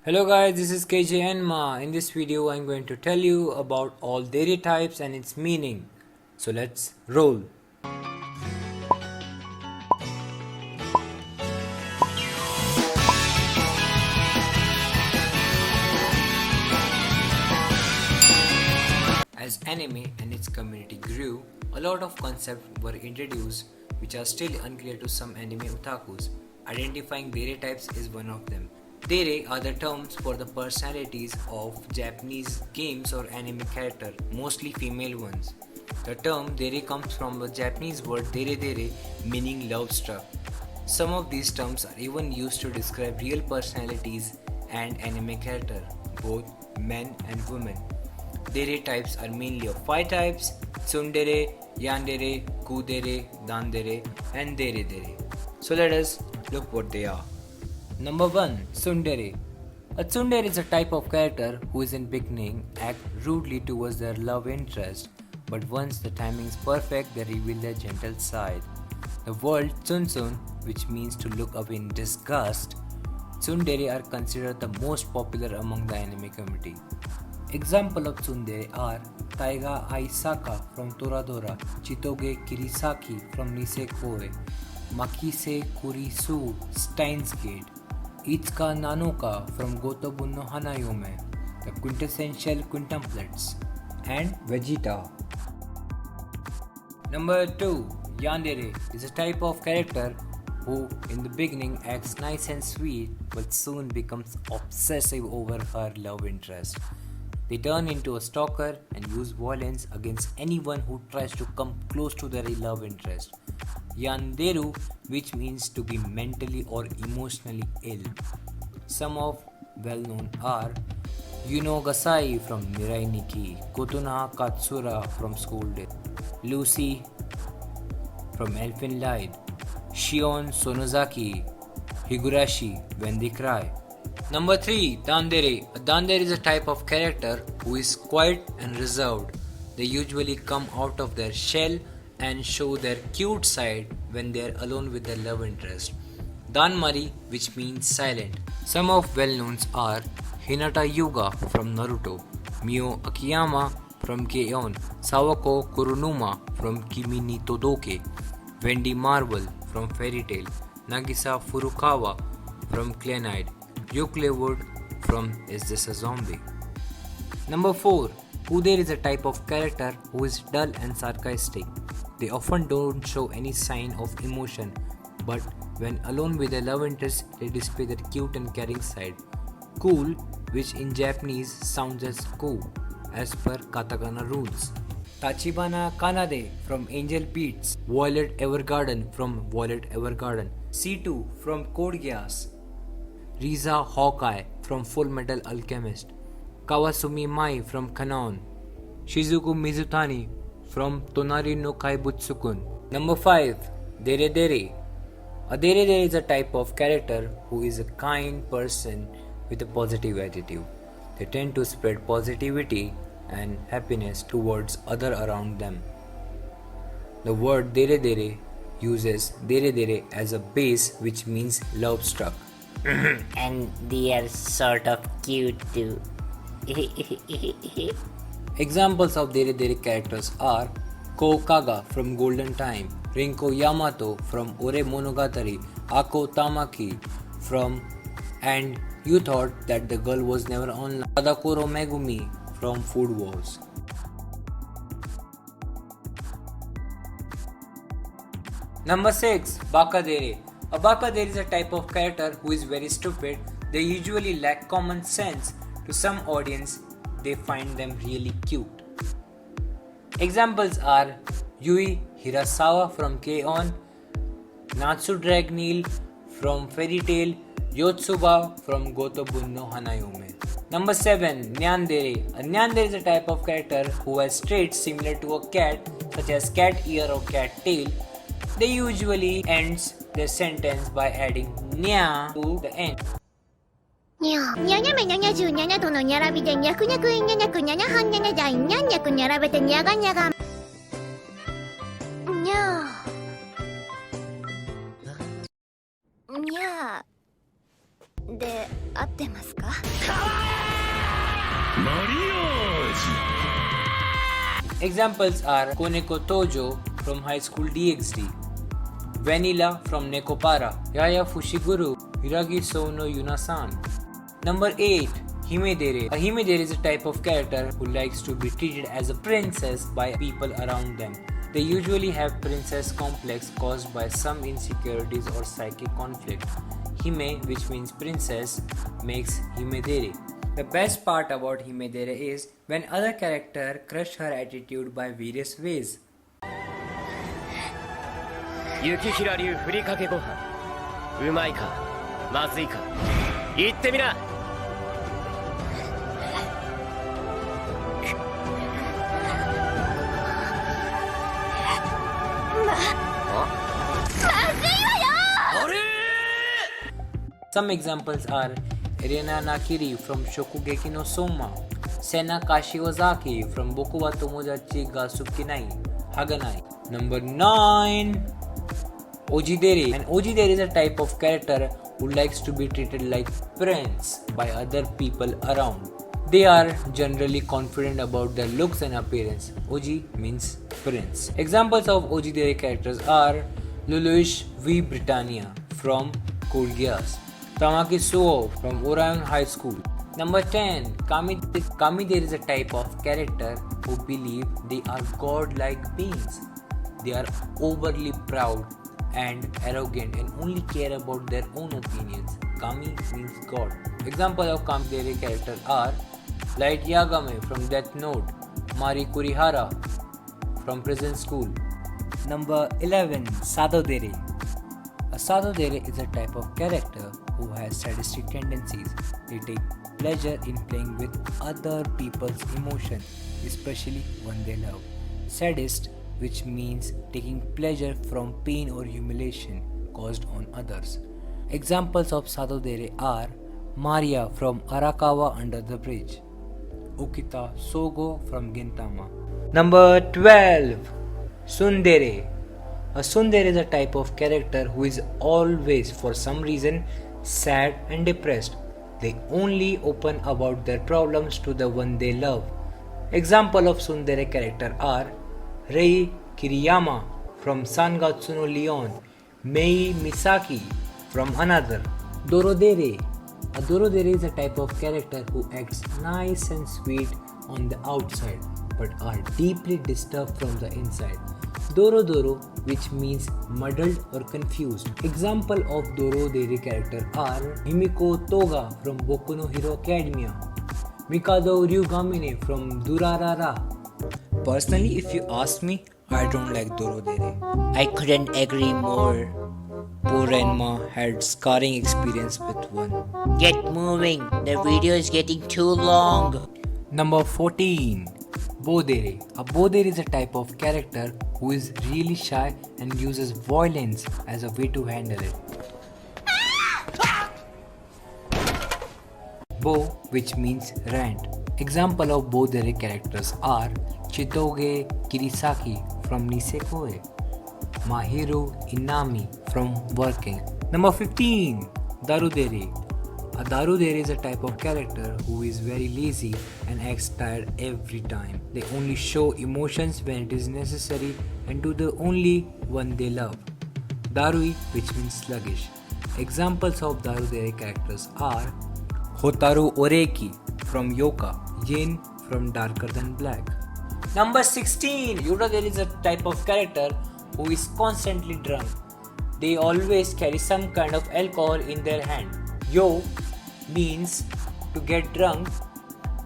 Hello guys, this is KJ Enma. In this video, I'm going to tell you about all dairy types and its meaning. So let's roll. As anime and its community grew, a lot of concepts were introduced which are still unclear to some anime otakus. Identifying dairy types is one of them. Dere are the terms for the personalities of Japanese games or anime character, mostly female ones. The term dere comes from the Japanese word dere dere, meaning love struck. Some of these terms are even used to describe real personalities and anime character, both men and women. Dere types are mainly of 5 types: tsundere, yandere, kudere, dandere, and dere dere. So let us look what they are. Number 1. Tsundere. A tsundere is a type of character who is in beginning act rudely towards their love interest, but once the timing is perfect they reveal their gentle side. The word tsuntsun, which means to look away in disgust, tsundere are considered the most popular among the anime community. Example of tsundere are Taiga Aisaka from Toradora, Chitoge Kirisaki from Nisekoi, Makise Kurisu Steins Gate, Itsuka Nanoka from Gotobu no Hanayome, the quintessential quintuplets, and Vegeta. Number 2. Yandere is a type of character who in the beginning acts nice and sweet but soon becomes obsessive over her love interest. They turn into a stalker and use violence against anyone who tries to come close to their love interest. Yanderu, which means to be mentally or emotionally ill. Some of well known are Yuno Gasai from Mirai Nikki, Kotuna Katsura from School Day, Lucy from Elfin Lied, Shion Sonozaki, Higurashi When They Cry. Number 3. Dandere. A dandere is a type of character who is quiet and reserved. They usually come out of their shell and show their cute side when they are alone with their love interest. Danmari, which means silent. Some of well-knowns are Hinata Yuga from Naruto, Mio Akiyama from K-On!, Sawako Kurunuma from Kimi ni Todoke, Wendy Marvel from Fairy Tail, Nagisa Furukawa from Clanide, Yukle Wood from Is This a Zombie? Number 4. Kudere is a type of character who is dull and sarcastic. They often don't show any sign of emotion, but when alone with their love interest, they display their cute and caring side. Cool, which in Japanese sounds as ko, as per katakana rules. Tachibana Kanade from Angel Beats, Violet Evergarden from Violet Evergarden, C2 from Code Geass, Riza Hawkeye from Full Metal Alchemist, Kawasumi Mai from Kanon, Shizuku Mizutani from Tonari no Kaibutsukun. Number 5. Dere Dere. A Dere Dere is a type of character who is a kind person with a positive attitude. They tend to spread positivity and happiness towards others around them. The word Dere Dere uses Dere Dere as a base, which means love struck. And they are sort of cute too. Examples of Dere Dere characters are Ko Kaga from Golden Time, Rinko Yamato from Ore Monogatari, Ako Tamaki from And You Thought That the Girl Was Never Online, Sadakoro Megumi from Food Wars. Number 6. Bakadere. A Bakadere is a type of character who is very stupid. They usually lack common sense. To some audience, they find them really cute. Examples are Yui Hirasawa from K-On!, Natsu Dragneel from Fairy Tail, Yotsuba from Gotobu no Hanayome. Number 7. Nyandere. A Nyandere is a type of character who has traits similar to a cat, such as cat ear or cat tail. They usually ends their sentence by adding nya to the end. にゃにゃにゃめにゃにゃじゅにゃにゃとのにゃらびでにゃくにゃくいにゃにゃくにゃにゃはんにゃにゃだいにゃんにゃくにゃらべてにゃがにゃがにゃにゃで合ってますか？ Examples are Koneko Tojo from High School DxD, Vanilla from Nekopara, Yaya Fushiguro, Hiragi Sou no Yunasan. Number 8. Himedere. A Himedere is a type of character who likes to be treated as a princess by people around them. They usually have princess complex caused by some insecurities or psychic conflict. Hime, which means princess, makes Himedere. The best part about Himedere is when other character crush her attitude by various ways. 雪平流ふりかけご飯うまいかまずいか言ってみなあれ Some examples are Irina Nakiri from Shokugeki no Soma, Sena Kashiwazaki from Boku wa Tomodachi ga Sukinai Haganai. Number 9. Ojidere. An Ojidere is a type of character who likes to be treated like prince by other people around. They are generally confident about their looks and appearance. Oji means prince. Examples of Ojidere characters are Lelouch V. Britannia from Code Geass, Tamaki Suo from Orion High School. Number 10. Kamidere is a type of character who believe they are god-like beings. They are overly proud and arrogant and only care about their own opinions. Kami means god. Examples of Kamidere characters are Light Yagami from Death Note, Mari Kurihara from Prison School. Number 11. Sadodere. A Sadodere is a type of character who has sadistic tendencies. They take pleasure in playing with other people's emotions, especially when they love. Sadist, which means taking pleasure from pain or humiliation caused on others. Examples of Sadodere are Maria from Arakawa Under the Bridge, Okita Sogo from Gintama. Number 12. Tsundere. A Tsundere is a type of character who is always, for some reason, sad and depressed. They only open about their problems to the one they love. Example of Tsundere character are Rei Kiriyama from Sangatsu no Leon, Mei Misaki from Another. Dorodere. A Dorodere is a type of character who acts nice and sweet on the outside but are deeply disturbed from the inside. Dorodoro, which means muddled or confused. Example of Dorodere character are Himiko Toga from Boku no Hero Academia, Mikado Ryugamine from Durarara. Personally, if you ask me, I don't like Dorodere. I couldn't agree more. Poor Renma had scarring experience with one. Get moving. The video is getting too long. Number 14. Bodere. A Bodere is a type of character who is really shy and uses violence as a way to handle it. Bo, which means rant. Example of Bodere characters are Chitoge Kirisaki from Nisekoi, Mahiro Inami from Working. Number 15. Darudere. A Darudere is a type of character who is very lazy and acts tired every time. They only show emotions when it is necessary and to the only one they love. Darui, which means sluggish. Examples of Darudere characters are Hotaru Oreki from Yoka, Yin from Darker Than Black. Number 16. Yodadere is a type of character who is constantly drunk. They always carry some kind of alcohol in their hand. Yo means to get drunk.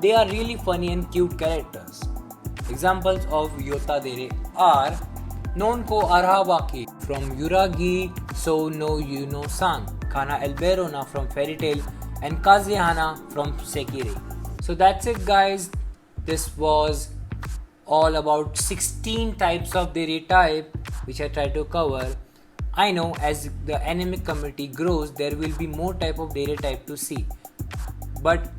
They are really funny and cute characters. Examples of Yotadere are Nonko Arahawaki from Yuragi Sou no Yuno-san, Kana Elberona from Fairy Tail, and Kazehana from Sekiri. So that's it, guys. This was all about 16 types of dere type which I tried to cover. I know as the anime community grows, there will be more type of dere type to see. But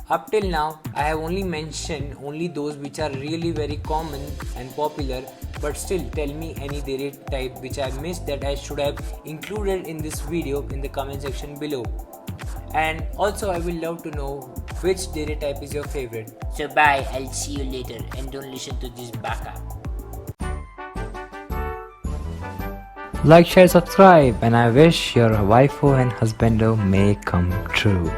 up till now, I have only mentioned only those which are really very common and popular. But still, tell me any dere type which I missed that I should have included in this video in the comment section below. And also, I will love to know which dairy type is your favorite. So bye, I'll see you later and don't listen to this baka. Like, share, subscribe, and I wish your waifu and husbando may come true.